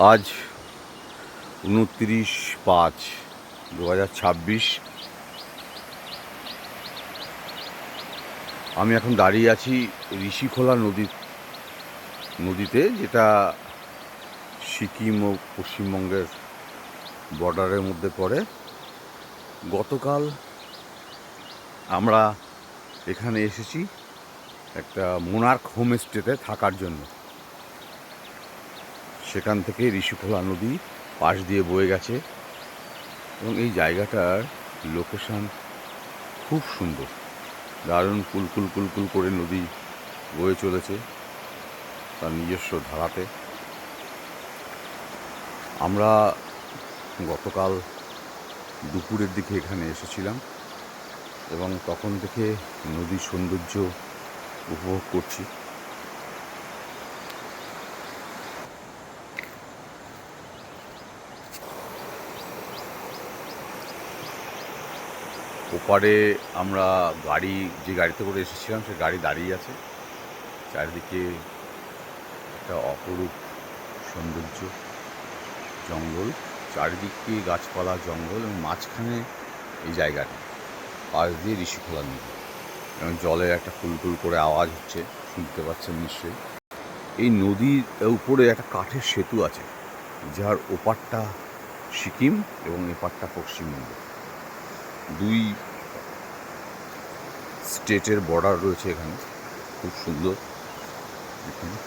আজ 29/5/2026। আমি এখন দাঁড়িয়ে আছি ঋষিখোলা নদীতে, যেটা সিকিম ও পশ্চিমবঙ্গের বর্ডারের মধ্যে পড়ে। গতকাল আমরা এখানে এসেছি একটা মোনার্ক হোমস্টেতে থাকার জন্য। সেখান থেকে ঋষিখোলা নদী পাশ দিয়ে বয়ে গেছে এবং এই জায়গাটার লোকেশন খুব সুন্দর, দারুণ। কুলকুল কুলকুল করে নদী বয়ে চলেছে তার নিজস্ব ধারাতে। আমরা গতকাল দুপুরের দিকে এখানে এসেছিলাম এবং তখন থেকে নদীর সৌন্দর্য উপভোগ করছি। ওপারে আমরা যে গাড়িতে করে এসেছিলাম সে গাড়ি দাঁড়িয়ে আছে। চারিদিকে একটা অপরূপ সৌন্দর্য, জঙ্গল, চারিদিকে গাছপালা, জঙ্গল, এবং মাঝখানে এই জায়গাটা, পাশ দিয়ে ঋষিখোলা নদী এবং জলের একটা কুলকুল করে আওয়াজ হচ্ছে, শুনতে পাচ্ছেন নিশ্চয়ই। এই নদীর উপরে একটা কাঠের সেতু আছে, যার ওপারটা সিকিম এবং এপারটা পশ্চিমবঙ্গ। দুই স্টেটের বর্ডার রয়েছে এখানে, খুব সুন্দর। এখানে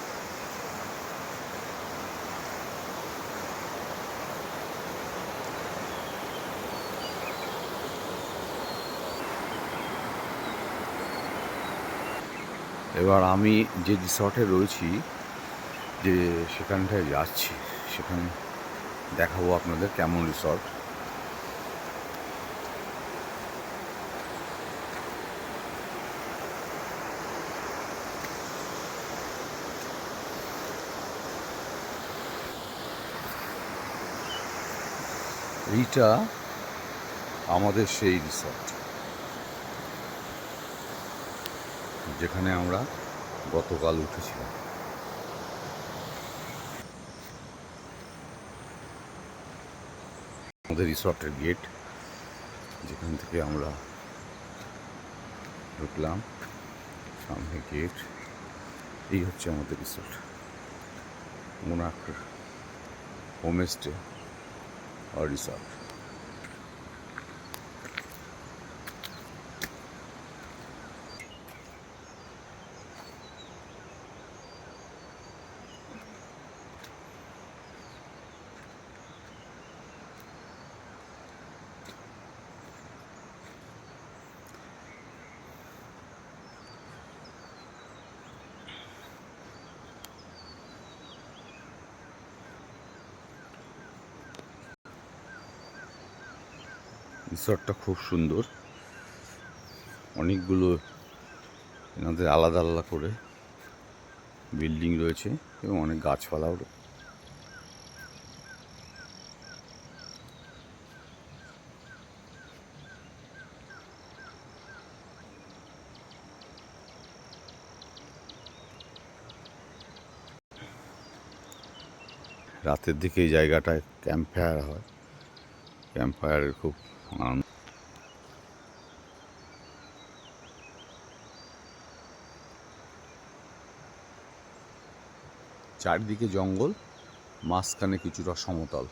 এবার আমি যে রিসর্টে রয়েছি, যে সেখানটায় যাচ্ছি, সেখানে দেখাবো আপনাদের কেমন রিসর্ট। এইটা আমাদের সেই রিসর্ট যেখানে আমরা গতকাল উঠেছিলাম। আমাদের রিসর্টের গেট, যেখান থেকে আমরা ঢুকলাম, সামনে গেট। এই হচ্ছে আমাদের রিসর্ট, মোনার্ক হোমস্টে আর রিসর্ট। রিসর্টটা খুব সুন্দর, অনেকগুলো এনাদের আলাদা আলাদা করে বিল্ডিং রয়েছে এবং অনেক গাছপালাও রয়েছে। রাতের দিকে এই জায়গাটায় ক্যাম্প ফায়ার হয়, ক্যাম্প ফায়ারের খুব আনন্দ। চারিদিকে জঙ্গল, মাঝখানে কিছুটা সমতল।